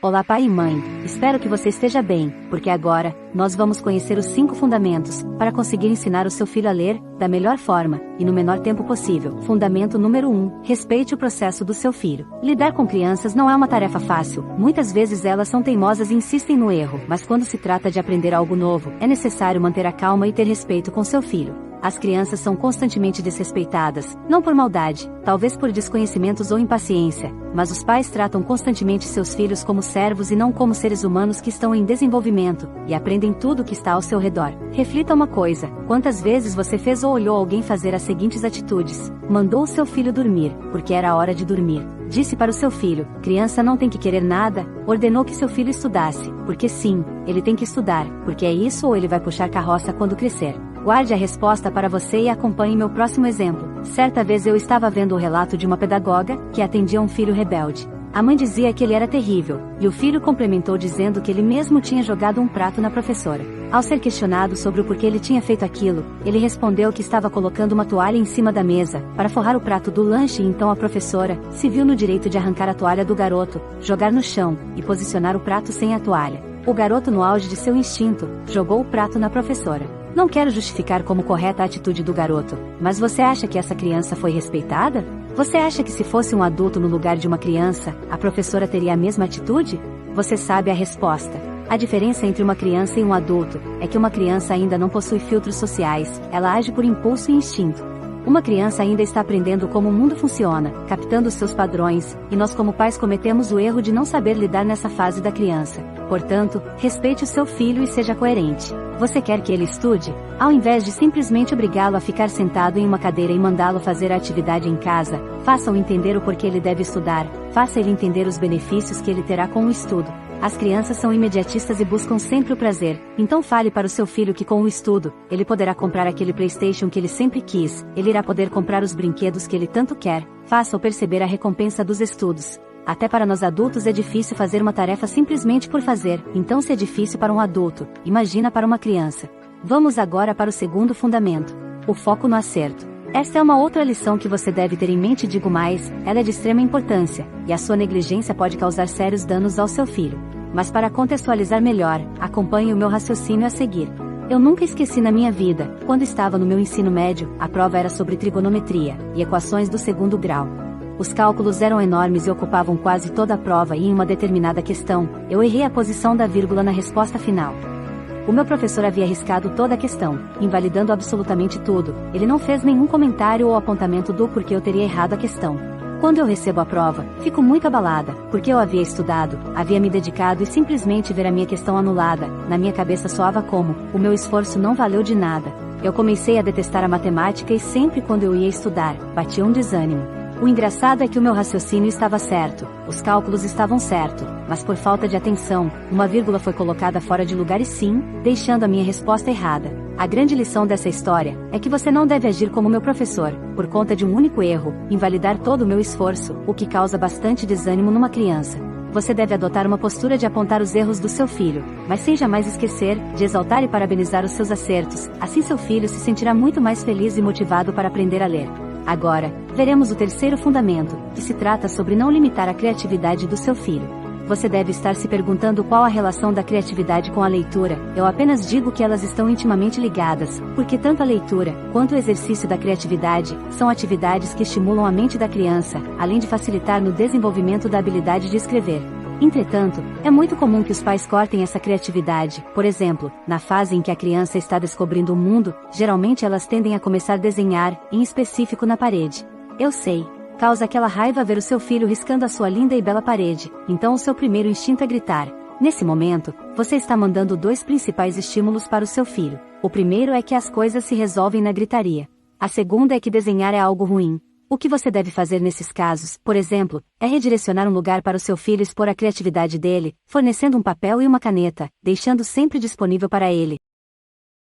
Olá pai e mãe, espero que você esteja bem, porque agora, nós vamos conhecer os 5 fundamentos, para conseguir ensinar o seu filho a ler, da melhor forma, e no menor tempo possível. Fundamento número 1, respeite o processo do seu filho. Lidar com crianças não é uma tarefa fácil, muitas vezes elas são teimosas e insistem no erro, mas quando se trata de aprender algo novo, é necessário manter a calma e ter respeito com seu filho. As crianças são constantemente desrespeitadas, não por maldade, talvez por desconhecimentos ou impaciência, mas os pais tratam constantemente seus filhos como servos e não como seres humanos que estão em desenvolvimento, e aprendem tudo o que está ao seu redor. Reflita uma coisa, quantas vezes você fez ou olhou alguém fazer as seguintes atitudes? Mandou o seu filho dormir, porque era a hora de dormir. Disse para o seu filho, criança não tem que querer nada, ordenou que seu filho estudasse, porque sim, ele tem que estudar, porque é isso ou ele vai puxar carroça quando crescer. Guarde a resposta para você e acompanhe meu próximo exemplo. Certa vez eu estava vendo o relato de uma pedagoga, que atendia um filho rebelde. A mãe dizia que ele era terrível, e o filho complementou dizendo que ele mesmo tinha jogado um prato na professora. Ao ser questionado sobre o porquê ele tinha feito aquilo, ele respondeu que estava colocando uma toalha em cima da mesa, para forrar o prato do lanche e então a professora se viu no direito de arrancar a toalha do garoto, jogar no chão, e posicionar o prato sem a toalha. O garoto, no auge de seu instinto, jogou o prato na professora. Não quero justificar como correta a atitude do garoto, mas você acha que essa criança foi respeitada? Você acha que se fosse um adulto no lugar de uma criança, a professora teria a mesma atitude? Você sabe a resposta. A diferença entre uma criança e um adulto é que uma criança ainda não possui filtros sociais, ela age por impulso e instinto. Uma criança ainda está aprendendo como o mundo funciona, captando os seus padrões, e nós como pais cometemos o erro de não saber lidar nessa fase da criança. Portanto, respeite o seu filho e seja coerente. Você quer que ele estude? Ao invés de simplesmente obrigá-lo a ficar sentado em uma cadeira e mandá-lo fazer a atividade em casa, faça-o entender o porquê ele deve estudar, faça ele entender os benefícios que ele terá com o estudo. As crianças são imediatistas e buscam sempre o prazer, então fale para o seu filho que com o estudo, ele poderá comprar aquele PlayStation que ele sempre quis, ele irá poder comprar os brinquedos que ele tanto quer, faça-o perceber a recompensa dos estudos. Até para nós adultos é difícil fazer uma tarefa simplesmente por fazer, então se é difícil para um adulto, imagina para uma criança. Vamos agora para o segundo fundamento, o foco no acerto. Esta é uma outra lição que você deve ter em mente, digo mais, ela é de extrema importância, e a sua negligência pode causar sérios danos ao seu filho. Mas para contextualizar melhor, acompanhe o meu raciocínio a seguir. Eu nunca esqueci na minha vida, quando estava no meu ensino médio, a prova era sobre trigonometria, e equações do 2º grau. Os cálculos eram enormes e ocupavam quase toda a prova e em uma determinada questão, eu errei a posição da vírgula na resposta final. O meu professor havia arriscado toda a questão, invalidando absolutamente tudo, ele não fez nenhum comentário ou apontamento do porquê eu teria errado a questão. Quando eu recebo a prova, fico muito abalada, porque eu havia estudado, havia me dedicado e simplesmente ver a minha questão anulada, na minha cabeça soava como, o meu esforço não valeu de nada. Eu comecei a detestar a matemática e sempre quando eu ia estudar, batia um desânimo. O engraçado é que o meu raciocínio estava certo, os cálculos estavam certos, mas por falta de atenção, uma vírgula foi colocada fora de lugar e sim, deixando a minha resposta errada. A grande lição dessa história é que você não deve agir como meu professor, por conta de um único erro, invalidar todo o meu esforço, o que causa bastante desânimo numa criança. Você deve adotar uma postura de apontar os erros do seu filho, mas sem jamais esquecer de exaltar e parabenizar os seus acertos, assim seu filho se sentirá muito mais feliz e motivado para aprender a ler. Agora, veremos o terceiro fundamento, que se trata sobre não limitar a criatividade do seu filho. Você deve estar se perguntando qual a relação da criatividade com a leitura, eu apenas digo que elas estão intimamente ligadas, porque tanto a leitura, quanto o exercício da criatividade, são atividades que estimulam a mente da criança, além de facilitar no desenvolvimento da habilidade de escrever. Entretanto, é muito comum que os pais cortem essa criatividade, por exemplo, na fase em que a criança está descobrindo o mundo, geralmente elas tendem a começar a desenhar, em específico na parede. Eu sei, causa aquela raiva ver o seu filho riscando a sua linda e bela parede, então o seu primeiro instinto é gritar. Nesse momento, você está mandando 2 principais estímulos para o seu filho. O primeiro é que as coisas se resolvem na gritaria. A segunda é que desenhar é algo ruim. O que você deve fazer nesses casos, por exemplo, é redirecionar um lugar para o seu filho expor a criatividade dele, fornecendo um papel e uma caneta, deixando sempre disponível para ele,